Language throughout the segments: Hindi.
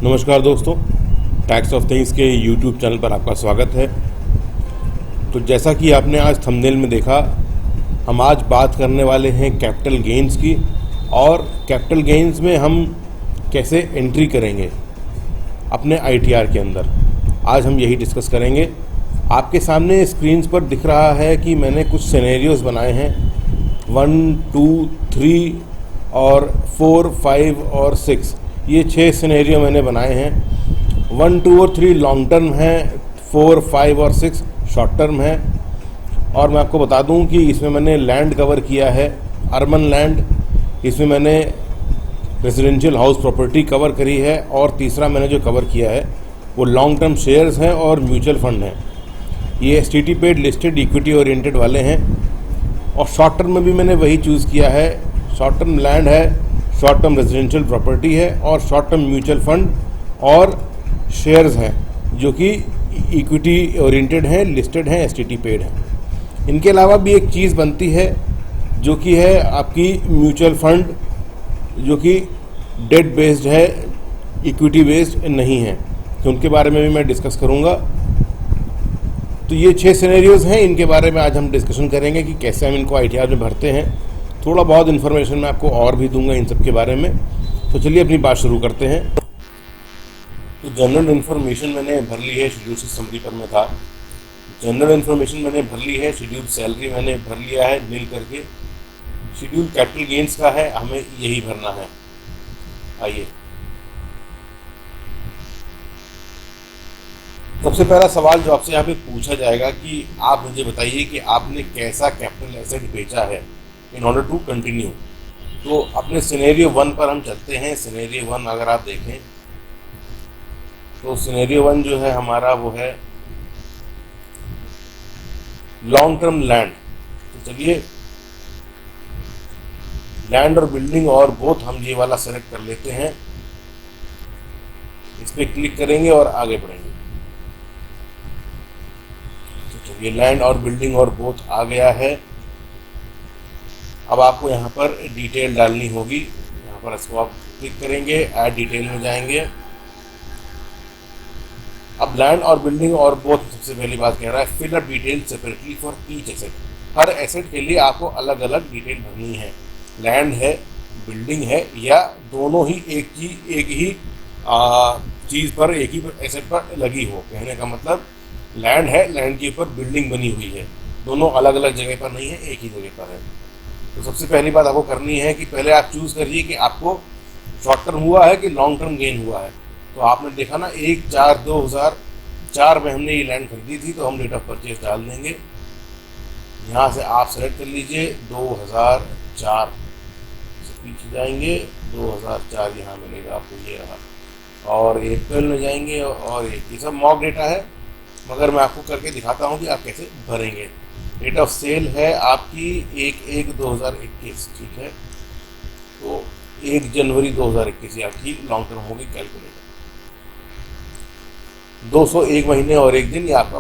नमस्कार दोस्तों, टैक्स ऑफ थिंग्स के यूट्यूब चैनल पर आपका स्वागत है। तो जैसा कि आपने आज थंबनेल में देखा, हम आज बात करने वाले हैं कैपिटल गेन्स की। और कैपिटल गेन्स में हम कैसे एंट्री करेंगे अपने आईटीआर के अंदर, आज हम यही डिस्कस करेंगे। आपके सामने स्क्रीन्स पर दिख रहा है कि मैंने कुछ सिनेरियोज बनाए हैं 1, 2, 3 और 4, 5 और 6। ये 6 सिनेरियो मैंने बनाए हैं। 1, 2 और 3 लॉन्ग टर्म हैं, 4, 5 और 6 शॉर्ट टर्म है। और मैं आपको बता दूं कि इसमें मैंने लैंड कवर किया है, अर्बन लैंड, इसमें मैंने रेजिडेंशियल हाउस प्रॉपर्टी कवर करी है, और तीसरा मैंने जो कवर किया है वो लॉन्ग टर्म शेयर्स हैं और म्यूचुअल फंड हैं। ये STT paid listed equity oriented वाले हैं। और शॉर्ट टर्म में भी मैंने वही चूज़ किया है। शॉर्ट टर्म लैंड है, शॉर्ट टर्म रेजिडेंशियल प्रॉपर्टी है, और शॉर्ट टर्म म्यूचुअल फंड और शेयर्स हैं जो कि इक्विटी ओरिएंटेड हैं, लिस्टेड हैं, एसटीटी पेड हैं। इनके अलावा भी एक चीज़ बनती है जो कि है आपकी म्यूचुअल फंड, जो कि डेट बेस्ड है, इक्विटी बेस्ड नहीं है, तो उनके बारे में भी मैं डिस्कस करूँगा। तो ये 6 सिनेरियोज़ हैं, इनके बारे में आज हम डिस्कशन करेंगे कि कैसे हम इनको आईटीआर में भरते हैं। थोड़ा बहुत इन्फॉर्मेशन मैं आपको और भी दूंगा इन सब के बारे में। तो चलिए अपनी बात शुरू करते हैं। तो जनरल इन्फॉर्मेशन मैंने भर ली है, शेड्यूल से समरी पर में था। जनरल इन्फॉर्मेशन मैंने भर ली है, शेड्यूल सैलरी मैंने भर लिया है नील करके। शेड्यूल कैपिटल गेन्स का है, हमें यही भरना है। आइए, सबसे पहला सवाल जो आपसे यहाँ पे पूछा जाएगा कि आप मुझे बताइए कि आपने कैसा कैपिटल एसेट बेचा है इन ऑर्डर टू कंटिन्यू। तो अपने सिनेरियो 1 पर हम चलते हैं। सिनेरियो 1 अगर आप देखें तो सिनेरियो 1 जो है हमारा वो है लॉन्ग टर्म लैंड। तो चलिए, लैंड और बिल्डिंग और बोथ हम ये वाला सेलेक्ट कर लेते हैं। इस पर क्लिक करेंगे और आगे बढ़ेंगे। तो चलिए, लैंड और बिल्डिंग और बोथ आ गया है। अब आपको यहाँ पर डिटेल डालनी होगी। यहाँ पर इसको आप क्लिक करेंगे, ऐड डिटेल में जाएंगे। अब लैंड और बिल्डिंग और बोथ सबसे पहली बात कह रहा है fill up detail separately for each asset. हर एसेट के लिए आपको अलग अलग डिटेल भरनी है। लैंड है, बिल्डिंग है, या दोनों ही एक ही चीज़ पर, एक ही एसेट पर लगी हो। कहने का मतलब लैंड है, लैंड के ऊपर बिल्डिंग बनी हुई है, दोनों अलग अलग जगह पर नहीं है, एक ही जगह पर है। तो सबसे पहली बात आपको करनी है कि पहले आप चूज़ करिए कि आपको शॉर्ट टर्म हुआ है कि लॉन्ग टर्म गेन हुआ है। तो आपने देखा ना, 1/4/2004 में हमने ये लैंड खरीदी थी, तो हम डेट ऑफ परचेज डाल देंगे। यहाँ से आप सेलेक्ट कर लीजिए 2004 से पीछे जाएंगे, 2004 यहाँ मिलेगा आपको, ये रहा। और अप्रैल में जाएंगे और ये सब मॉक डेटा है, मगर मैं आपको करके दिखाता हूँ कि आप कैसे भरेंगे। डेट ऑफ सेल है आपकी 1/1/2021, ठीक है। तो 1 जनवरी 2021 आपकी लॉन्ग टर्म होगी कैलकुलेटर। 201 महीने और 1 दिन, ये आपका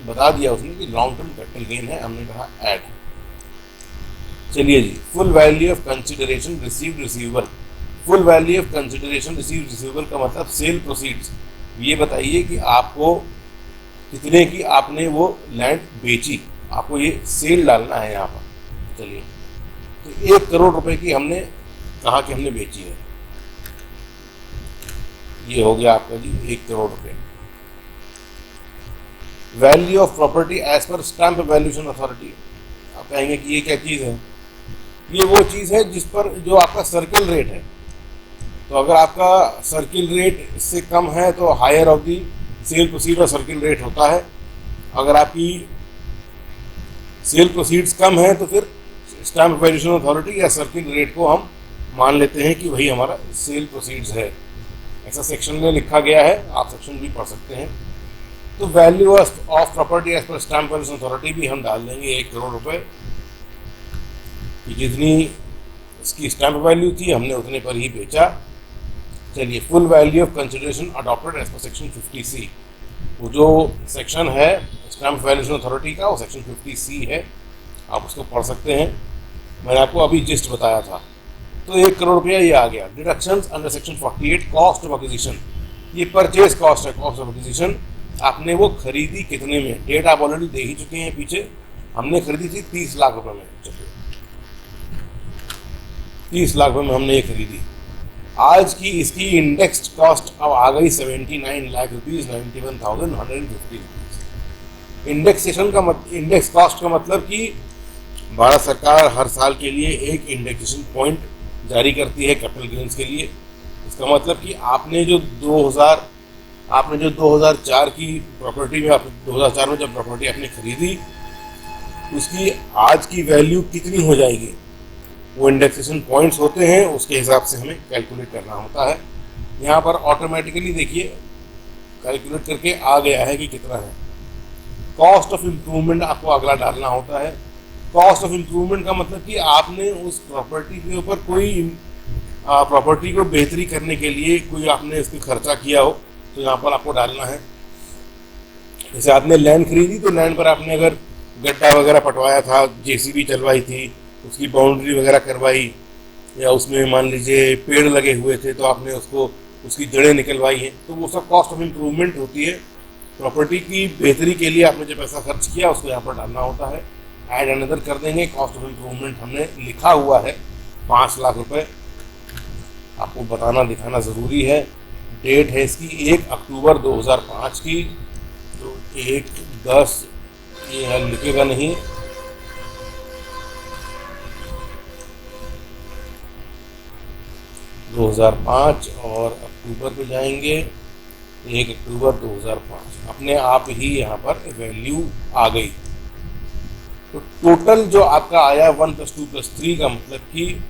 बता दिया उसने कि लॉन्ग टर्म कैपिटल गेन है। हमने कहा ऐड। चलिए जी, full value of consideration received receivable. Full value of consideration received receivable का मतलब सेल प्रोसीड्स। ये बताइए कि आपको कितने की आपने वो लैंड बेची, आपको ये सेल डालना है यहाँ पर। चलिए, तो 1 करोड़ रुपए की हमने कहा कि हमने बेची है। ये हो गया आपका जी 1 करोड़ रुपए। Value of property as per stamp valuation authority. आप कहेंगे कि ये क्या चीज़ है? ये वो चीज़ है जिस पर जो आपका सर्किल रेट है। तो अगर आपका सर्किल रेट इससे कम है तो higher of the sale proceed और सर्किल रेट होता है। अगर आपकी सेल प्रोसीड्स कम है तो फिर स्टैम्प वैल्यूएशन अथॉरिटी या सर्किल रेट को हम मान लेते हैं कि वही हमारा सेल प्रोसीड्स है। ऐसा सेक्शन में लिखा गया है, आप सेक्शन भी पढ़ सकते हैं। तो value of property as per stamp valuation authority भी हम डाल देंगे 1 करोड़ रुपए कि जितनी इसकी स्टैम्प वैल्यू थी हमने उतने पर ही बेचा। चलिए, full value of consideration adopted as per section 50C। वो जो सेक्शन है स्टैम्प वैल्यूएशन अथॉरिटी का, वो सेक्शन 50C है, आप उसको पढ़ सकते हैं। मैंने आपको अभी जिस्ट बताया था। तो 1 करोड़ रुपया ये आ गया। Deductions under section 48 cost of acquisition. ये परचेज कॉस्ट है, कॉस्ट ऑफ एक्विजिशन। आपने वो खरीदी कितने में, डेट आप ऑलरेडी दे ही चुके हैं पीछे। हमने खरीदी थी 30 लाख रुपए में, चलिए 30 लाख रुपए में हमने ये खरीदी। आज की इसकी इंडेक्स्ड कॉस्ट अब आ गई 79 लाख रुपीज़, 91,150 रुपीज़। इंडेक्सेशन का इंडेक्स कॉस्ट का मतलब कि भारत सरकार हर साल के लिए एक इंडेक्सेशन पॉइंट जारी करती है कैपिटल गेन्स के लिए। इसका मतलब कि आपने जो 2004 की प्रॉपर्टी में 2004 में जब प्रॉपर्टी आपने खरीदी, उसकी आज की वैल्यू कितनी हो जाएगी, वो इंडेक्सेशन पॉइंट्स होते हैं, उसके हिसाब से हमें कैलकुलेट करना होता है। यहाँ पर ऑटोमेटिकली देखिए कैलकुलेट करके आ गया है कि कितना है। कॉस्ट ऑफ इम्प्रूवमेंट आपको अगला डालना होता है। कॉस्ट ऑफ इम्प्रूवमेंट का मतलब कि आपने उस प्रॉपर्टी के ऊपर कोई प्रॉपर्टी को बेहतरी करने के लिए कोई आपने इसमें खर्चा किया हो, तो यहाँ पर आपको डालना है। जैसे आपने लैंड खरीदी, तो लैंड पर आपने अगर गड्ढा वगैरह पटवाया था, जेसीबी चलवाई थी, उसकी बाउंड्री वगैरह करवाई, या उसमें मान लीजिए पेड़ लगे हुए थे तो आपने उसकी जड़ें निकलवाई हैं, तो वो सब कॉस्ट ऑफ इम्प्रूवमेंट होती है। प्रॉपर्टी की बेहतरी के लिए आपने जो पैसा खर्च किया उसको यहाँ पर डालना होता है। ऐड अनदर कर देंगे। कॉस्ट ऑफ इम्प्रूवमेंट हमने लिखा हुआ है 5 लाख रुपए, आपको बताना दिखाना ज़रूरी है। डेट है इसकी 1 अक्टूबर 2005 की, तो 1/10 ये लिखेगा नहीं, 2005 और अक्टूबर पे जाएंगे 1 अक्टूबर 2005, अपने आप ही यहाँ पर वैल्यू आ गई। तो टोटल जो आपका आया 1 + 2 + 3 का मतलब कि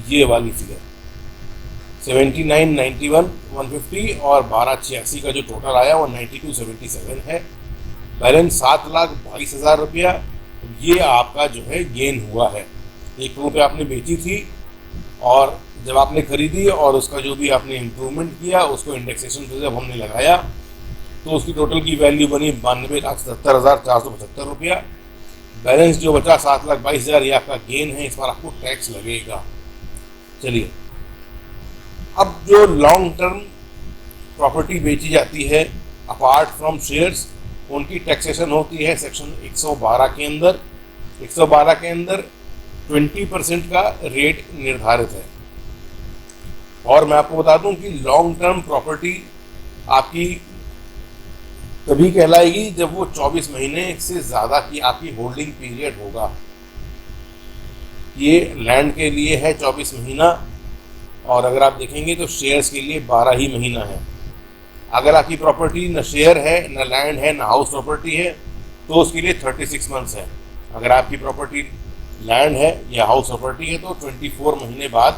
ये वाली फिगर 79, 91, 150 और 1286 का जो टोटल आया वो 9277 है। बैलेंस 7,22,000 रुपया ये आपका जो है गेन हुआ है। 1 करोड़ पे आपने बेची थी, और जब आपने खरीदी और उसका जो भी आपने इम्प्रूवमेंट किया उसको इंडेक्सेशन से जब हमने लगाया तो उसकी टोटल की वैल्यू बनी 92,77,475 रुपया। बैलेंस जो बचा 7,22,000 ये आपका गेन है, इस पर आपको टैक्स लगेगा। चलिए, अब जो लॉन्ग टर्म प्रॉपर्टी बेची जाती है अपार्ट फ्रॉम शेयर्स, उनकी टैक्सेशन होती है सेक्शन 112 के अंदर। 112 के अंदर 20% का रेट निर्धारित है। और मैं आपको बता दूं कि लॉन्ग टर्म प्रॉपर्टी आपकी तभी कहलाएगी जब वो 24 महीने से ज़्यादा की आपकी होल्डिंग पीरियड होगा। ये लैंड के लिए है 24 महीना, और अगर आप देखेंगे तो शेयर्स के लिए 12 ही महीना है। अगर आपकी प्रॉपर्टी न शेयर है, न लैंड है, न हाउस प्रॉपर्टी है, तो उसके लिए 36 मंथ्स है। अगर आपकी प्रॉपर्टी लैंड है या हाउस प्रॉपर्टी है तो 24 महीने बाद,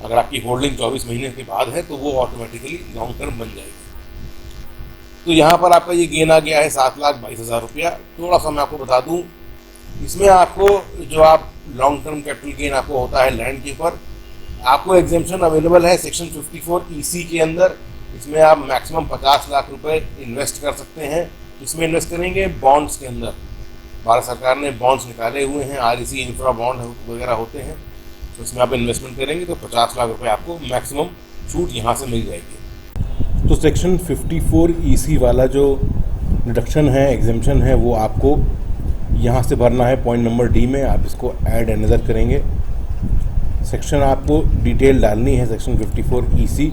अगर आपकी होल्डिंग 24 महीने के बाद है तो वो ऑटोमेटिकली लॉन्ग टर्म बन जाएगी। तो यहाँ पर आपका ये गेन आ गया है 7,22,000 रुपया। थोड़ा सा मैं आपको बता दूँ, इसमें आपको जो आप लॉन्ग टर्म कैपिटल गेन आपको होता है लैंड के ऊपर, आपको एग्जेम्पशन अवेलेबल है सेक्शन 54 EC के अंदर। इसमें आप मैक्सिमम 50 लाख रुपए इन्वेस्ट कर सकते हैं। इसमें इन्वेस्ट करेंगे बॉन्ड्स के अंदर। भारत सरकार ने बॉन्ड्स निकाले हुए हैं, REC इंफ्रा बॉन्ड वगैरह होते हैं, तो इसमें आप इन्वेस्टमेंट करेंगे तो 50 लाख रुपए आपको मैक्सिमम छूट यहाँ से मिल जाएगी। तो सेक्शन 54 EC वाला जो डिडक्शन है, एग्जेम्पशन है, वो आपको यहाँ से भरना है। पॉइंट नंबर D में आप इसको ऐड एंड नज़र करेंगे। सेक्शन आपको डिटेल डालनी है सेक्शन 54 EC।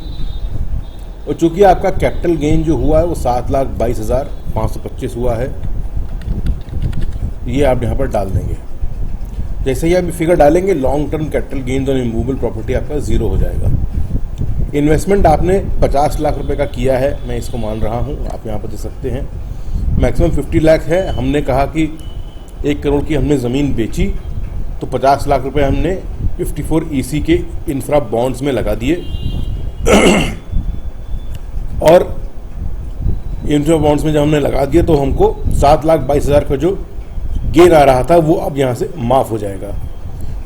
और चूँकि आपका कैपिटल गेन जो हुआ है वो 7,22,525 हुआ है, ये आप यहाँ पर डाल देंगे। जैसे ही आप फिगर डालेंगे long term capital gain on immovable property आपका 0 हो जाएगा। इन्वेस्टमेंट आपने 50 लाख रुपए का किया है, मैं इसको मान रहा हूँ, आप यहाँ पर देख सकते हैं। मैक्सिमम 50 लाख है। हमने कहा कि 1 करोड़ की हमने ज़मीन बेची तो 50 लाख रुपए हमने 54 EC के इंफ्रा बॉन्ड्स में लगा दिए और इंफ्रा बॉन्ड्स में जब हमने लगा दिया तो हमको 7,22,000 का जो गेन आ रहा था वो अब यहाँ से माफ़ हो जाएगा।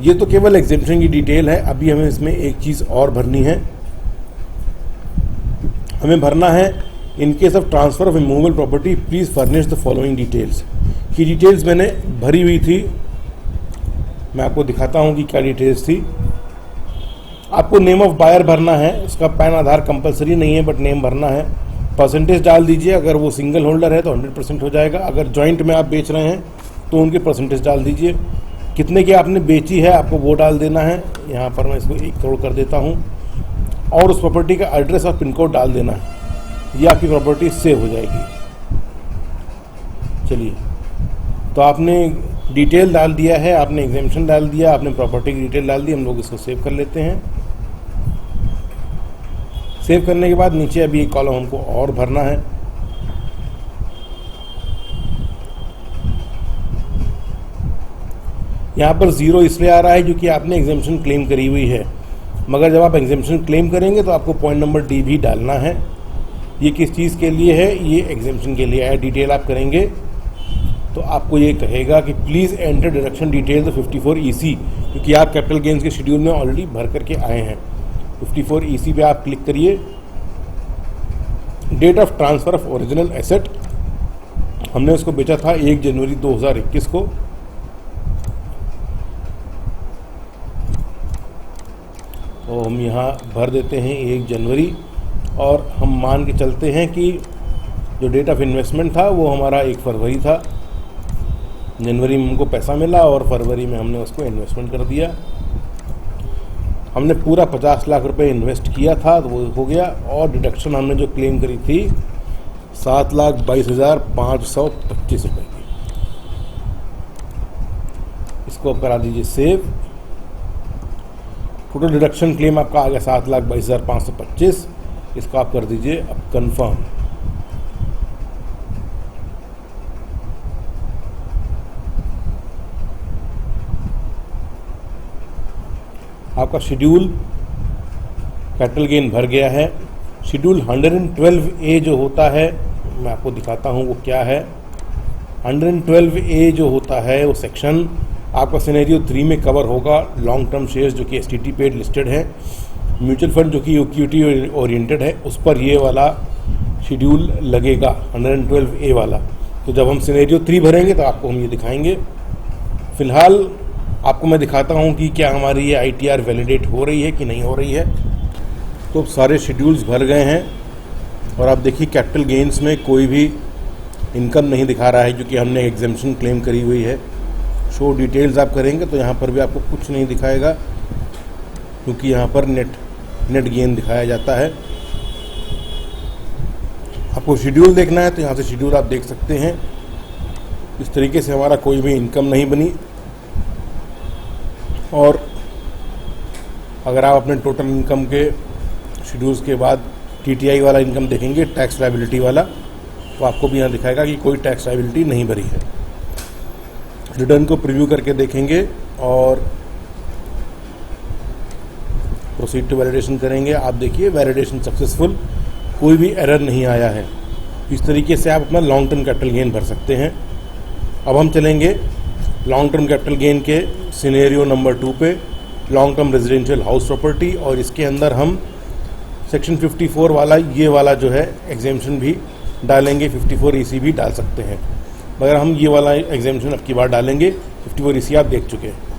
ये तो केवल एग्जेम्पशन की डिटेल है। अभी हमें इसमें एक चीज़ और भरनी है। हमें भरना है in case of transfer of immovable property please furnish the following details. की डिटेल्स मैंने भरी हुई थी, मैं आपको दिखाता हूँ कि क्या डिटेल्स थी। आपको नेम ऑफ बायर भरना है, उसका पैन आधार कंपलसरी नहीं है बट नेम भरना है। परसेंटेज डाल दीजिए, अगर वो सिंगल होल्डर है तो 100% हो जाएगा, अगर जॉइंट में आप बेच रहे हैं तो उनके परसेंटेज डाल दीजिए। कितने की आपने बेची है आपको वो डाल देना है। यहाँ पर मैं इसको 1 करोड़ कर देता हूँ और उस प्रॉपर्टी का एड्रेस और पिन कोड डाल देना है, ये आपकी प्रॉपर्टी सेव हो जाएगी। चलिए, तो आपने डिटेल डाल दिया है, आपने एग्जेम्पशन डाल दिया, आपने प्रॉपर्टी की डिटेल डाल दी। हम लोग इसको सेव कर लेते हैं। सेव करने के बाद नीचे अभी एक कॉलम हमको और भरना है। यहाँ पर 0 इसलिए आ रहा है क्योंकि आपने एग्जेम्पशन क्लेम करी हुई है, मगर जब आप एग्जेम्पशन क्लेम करेंगे तो आपको पॉइंट नंबर डी भी डालना है। ये किस चीज़ के लिए है? ये एग्जेम्पशन के लिए है। डिटेल आप करेंगे तो आपको ये कहेगा कि please enter deduction detail 54 EC, क्योंकि आप कैपिटल गेन्स के शेड्यूल में ऑलरेडी भर करके आए हैं। 54 EC पे आप क्लिक करिए। Date of transfer of original asset, हमने उसको बेचा था 1 जनवरी 2021 को। तो हम यहाँ भर देते हैं 1 जनवरी, और हम मान के चलते हैं कि जो डेट ऑफ इन्वेस्टमेंट था वो हमारा 1 फरवरी था। जनवरी में हमको पैसा मिला और फरवरी में हमने उसको इन्वेस्टमेंट कर दिया। हमने पूरा 50 लाख रुपए इन्वेस्ट किया था तो वो हो गया, और डिडक्शन हमने जो क्लेम करी थी 7,22,525 रुपये की। इसको करा दीजिए सेव। टोटल डिडक्शन क्लेम आपका आ गया 7,22,525। इसको आप कर दीजिए अब कंफर्म। आपका शेड्यूल कैपिटल गेन भर गया है। शेड्यूल 112A जो होता है, मैं आपको दिखाता हूँ वो क्या है। 112A जो होता है वो सेक्शन आपका सिनेरियो 3 में कवर होगा। लॉन्ग टर्म शेयर्स जो कि STT पेड लिस्टेड है, म्यूचुअल फंड जो कि इक्विटी ओरिएंटेड है, उस पर ये वाला शेड्यूल लगेगा 112A वाला। तो जब हम सिनेरियो 3 भरेंगे तो आपको हम ये दिखाएंगे। फ़िलहाल आपको मैं दिखाता हूँ कि क्या हमारी ये ITR वैलिडेट हो रही है कि नहीं हो रही है। तो सारे शेड्यूल्स भर गए हैं और आप देखिए कैपिटल गेन्स में कोई भी इनकम नहीं दिखा रहा है क्योंकि हमने एग्जेम्पशन क्लेम करी हुई है। शो डिटेल्स आप करेंगे तो यहाँ पर भी आपको कुछ नहीं दिखाएगा क्योंकि यहाँ पर नेट गेन दिखाया जाता है। आपको शेड्यूल देखना है तो यहाँ से शेड्यूल आप देख सकते हैं। इस तरीके से हमारा कोई भी इनकम नहीं बनी, और अगर आप अपने टोटल इनकम के शेड्यूल्स के बाद TTI वाला इनकम देखेंगे, टैक्स लायबिलिटी वाला, तो आपको भी यहाँ दिखाएगा कि कोई टैक्स लायबिलिटी नहीं भरी है। रिटर्न को प्रीव्यू करके देखेंगे और प्रोसीड टू वैलिडेशन करेंगे। आप देखिए वैलिडेशन सक्सेसफुल, कोई भी एरर नहीं आया है। इस तरीके से आप अपना लॉन्ग टर्म कैपिटल गेन भर सकते हैं। अब हम चलेंगे लॉन्ग टर्म कैपिटल गेन के सिनेरियो नंबर 2 पे, long term residential house property, और इसके अंदर हम सेक्शन 54 वाला ये वाला जो है एग्जेम्पशन भी डालेंगे। 54 EC भी डाल सकते हैं, मगर हम ये वाला एग्जेम्पशन अब की बार डालेंगे। 54 EC आप देख चुके हैं।